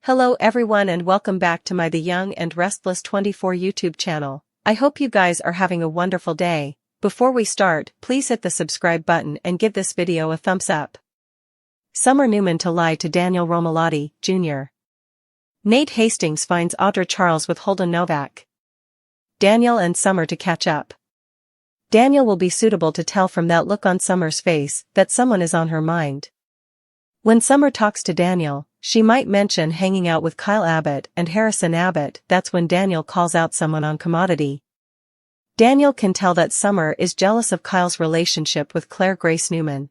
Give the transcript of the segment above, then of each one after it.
Hello everyone and welcome back to my The Young and Restless 24 YouTube channel. I hope you guys are having a wonderful day. Before we start, please hit the subscribe button and give this video a thumbs up. Summer Newman to lie to Daniel Romalotti, Jr. Nate Hastings finds Audra Charles with Holden Novak. Daniel and Summer to catch up. Daniel will be suitable to tell from that look on Summer's face that someone is on her mind. When Summer talks to Daniel, she might mention hanging out with Kyle Abbott and Harrison Abbott. That's when Daniel calls out someone on commodity. Daniel can tell that Summer is jealous of Kyle's relationship with Claire Grace Newman.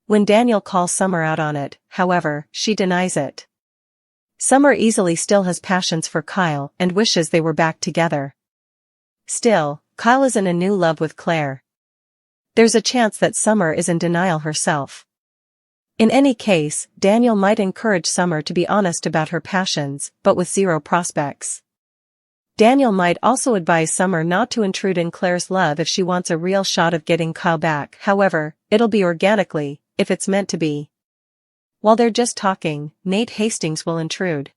When Daniel calls Summer out on it, however, she denies it. Summer easily still has passions for Kyle and wishes they were back together. Still, Kyle is in a new love with Claire. There's a chance that Summer is in denial herself. In any case, Daniel might encourage Summer to be honest about her passions, but with zero prospects. Daniel might also advise Summer not to intrude in Claire's love if she wants a real shot of getting Kyle back. However, it'll be organically, if it's meant to be. While they're just talking, Nate Hastings will intrude.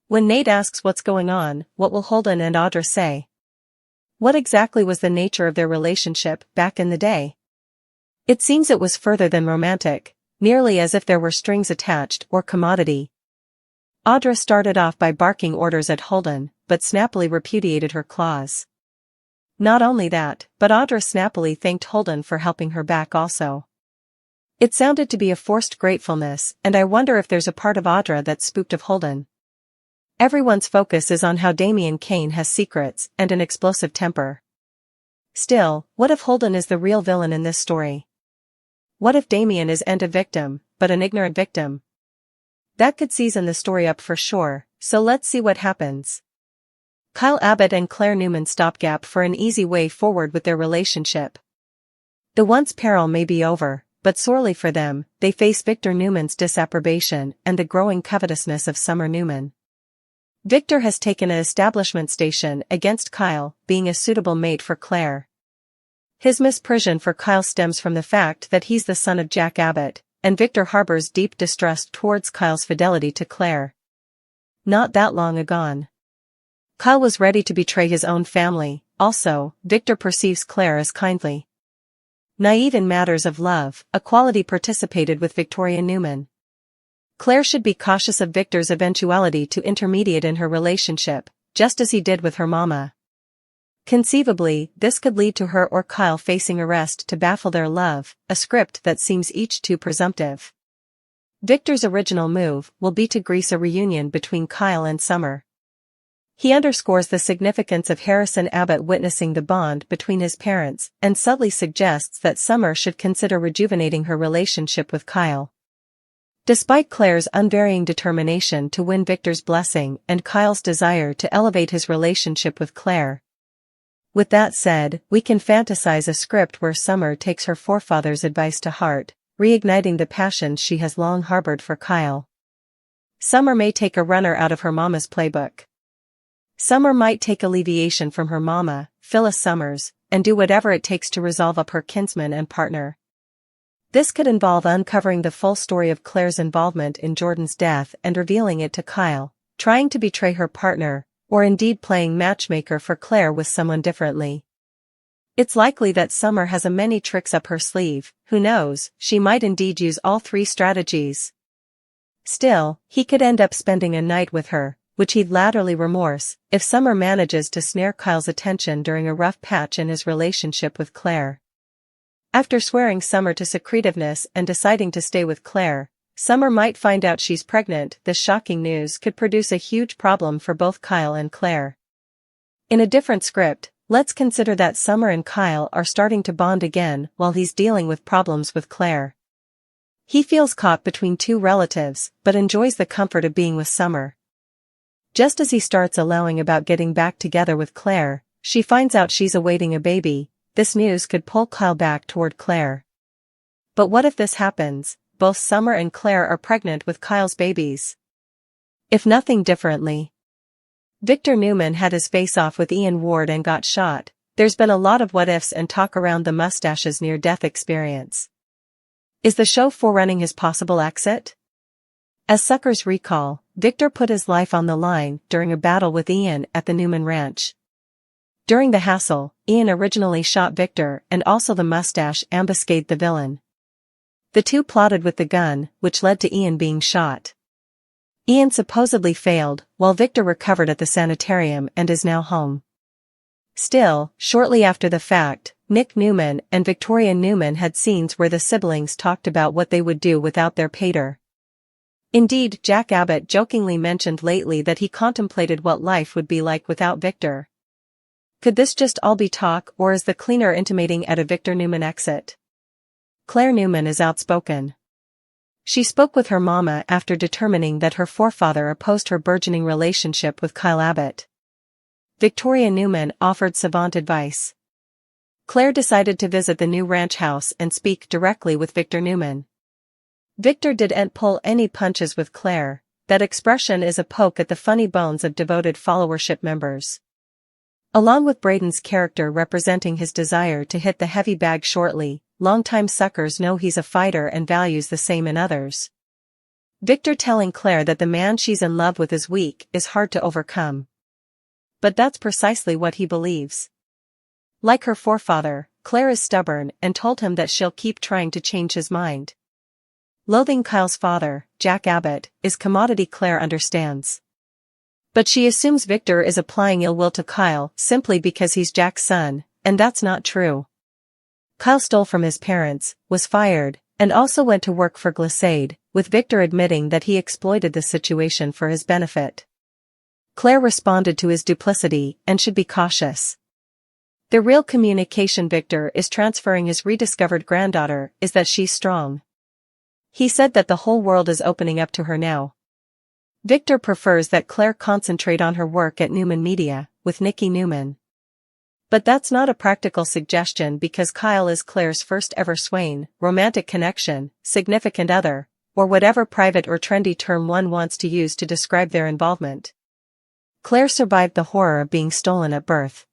When Nate asks what's going on, what will Holden and Audra say? What exactly was the nature of their relationship back in the day? It seems it was further than romantic, nearly as if there were strings attached or commodity. Audra started off by barking orders at Holden, but snappily repudiated her clause. Not only that, but Audra snappily thanked Holden for helping her back also. It sounded to be a forced gratefulness, and I wonder if there's a part of Audra that's spooked of Holden. Everyone's focus is on how Damian Kane has secrets and an explosive temper. Still, what if Holden is the real villain in this story? What if Damian isn't a victim, but an ignorant victim? That could season the story up for sure, so let's see what happens. Kyle Abbott and Claire Newman stopgap for an easy way forward with their relationship. The once peril may be over, but sorely for them, they face Victor Newman's disapprobation and the growing covetousness of Summer Newman. Victor has taken an establishment station against Kyle, being a suitable mate for Claire. His misprision for Kyle stems from the fact that he's the son of Jack Abbott, and Victor harbors deep distrust towards Kyle's fidelity to Claire. Not that long agone, Kyle was ready to betray his own family. Also, Victor perceives Claire as kindly naive in matters of love, a quality participated with Victoria Newman. Claire should be cautious of Victor's eventuality to intermediate in her relationship, just as he did with her mama. Conceivably, this could lead to her or Kyle facing arrest to baffle their love, a script that seems each too presumptive. Victor's original move will be to grease a reunion between Kyle and Summer. He underscores the significance of Harrison Abbott witnessing the bond between his parents and subtly suggests that Summer should consider rejuvenating her relationship with Kyle. Despite Claire's unvarying determination to win Victor's blessing and Kyle's desire to elevate his relationship with Claire. With that said, we can fantasize a script where Summer takes her forefathers' advice to heart, reigniting the passions she has long harbored for Kyle. Summer may take a runner out of her mama's playbook. Summer might take alleviation from her mama, Phyllis Summers, and do whatever it takes to resolve up her kinsman and partner. This could involve uncovering the full story of Claire's involvement in Jordan's death and revealing it to Kyle, trying to betray her partner, or indeed playing matchmaker for Claire with someone differently. It's likely that Summer has a many tricks up her sleeve. Who knows, she might indeed use all three strategies. Still, he could end up spending a night with her, which he'd latterly remorse, if Summer manages to snare Kyle's attention during a rough patch in his relationship with Claire. After swearing Summer to secretiveness and deciding to stay with Claire, Summer might find out she's pregnant. This shocking news could produce a huge problem for both Kyle and Claire. In a different script, let's consider that Summer and Kyle are starting to bond again while he's dealing with problems with Claire. He feels caught between two relatives, but enjoys the comfort of being with Summer. Just as he starts allowing about getting back together with Claire, she finds out she's awaiting a baby. This news could pull Kyle back toward Claire. But what if this happens? Both Summer and Claire are pregnant with Kyle's babies. If nothing differently. Victor Newman had his face-off with Ian Ward and got shot. There's been a lot of what-ifs and talk around the mustache's near-death experience. Is the show forerunning his possible exit? As suckers recall, Victor put his life on the line during a battle with Ian at the Newman Ranch. During the hassle, Ian originally shot Victor and also the mustache ambuscaded the villain. The two plotted with the gun, which led to Ian being shot. Ian supposedly failed, while Victor recovered at the sanitarium and is now home. Still, shortly after the fact, Nick Newman and Victoria Newman had scenes where the siblings talked about what they would do without their pater. Indeed, Jack Abbott jokingly mentioned lately that he contemplated what life would be like without Victor. Could this just all be talk, or is the cleaner intimating at a Victor Newman exit? Claire Newman is outspoken. She spoke with her mama after determining that her forefather opposed her burgeoning relationship with Kyle Abbott. Victoria Newman offered savant advice. Claire decided to visit the new ranch house and speak directly with Victor Newman. Victor didn't pull any punches with Claire. That expression is a poke at the funny bones of devoted followership members. Along with Braden's character representing his desire to hit the heavy bag shortly, longtime suckers know he's a fighter and values the same in others. Victor telling Claire that the man she's in love with is weak is hard to overcome. But that's precisely what he believes. Like her forefather, Claire is stubborn and told him that she'll keep trying to change his mind. Loathing Kyle's father, Jack Abbott, is commodity Claire understands. But she assumes Victor is applying ill will to Kyle simply because he's Jack's son, and that's not true. Kyle stole from his parents, was fired, and also went to work for Glissade, with Victor admitting that he exploited the situation for his benefit. Claire responded to his duplicity and should be cautious. The real communication Victor is transferring his rediscovered granddaughter is that she's strong. He said that the whole world is opening up to her now. Victor prefers that Claire concentrate on her work at Newman Media, with Nikki Newman. But that's not a practical suggestion because Kyle is Claire's first ever swain, romantic connection, significant other, or whatever private or trendy term one wants to use to describe their involvement. Claire survived the horror of being stolen at birth.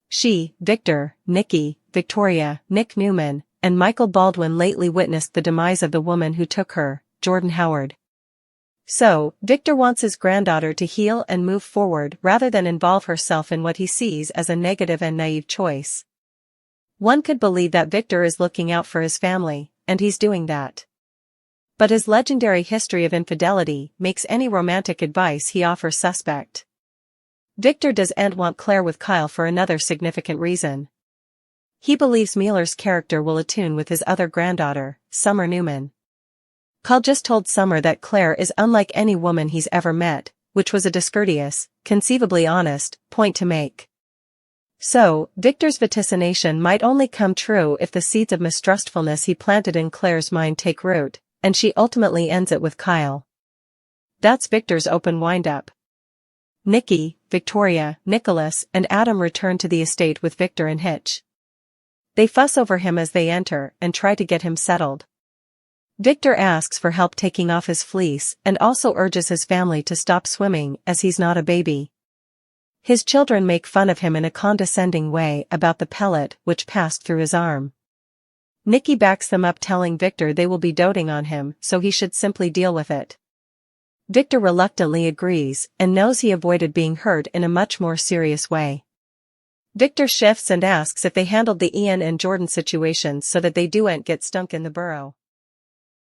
She, Victor, Nikki, Victoria, Nick Newman, and Michael Baldwin lately witnessed the demise of the woman who took her, Jordan Howard. So, Victor wants his granddaughter to heal and move forward rather than involve herself in what he sees as a negative and naive choice. One could believe that Victor is looking out for his family, and he's doing that. But his legendary history of infidelity makes any romantic advice he offers suspect. Victor doesn't want Claire with Kyle for another significant reason. He believes Mueller's character will attune with his other granddaughter, Summer Newman. Kyle just told Summer that Claire is unlike any woman he's ever met, which was a discourteous, conceivably honest, point to make. So, Victor's vaticination might only come true if the seeds of mistrustfulness he planted in Claire's mind take root, and she ultimately ends it with Kyle. That's Victor's open wind-up. Nikki, Victoria, Nicholas, and Adam return to the estate with Victor and Hitch. They fuss over him as they enter and try to get him settled. Victor asks for help taking off his fleece and also urges his family to stop swimming as he's not a baby. His children make fun of him in a condescending way about the pellet which passed through his arm. Nikki backs them up telling Victor they will be doting on him so he should simply deal with it. Victor reluctantly agrees and knows he avoided being hurt in a much more serious way. Victor shifts and asks if they handled the Ian and Jordan situations so that they don't get stunk in the burrow.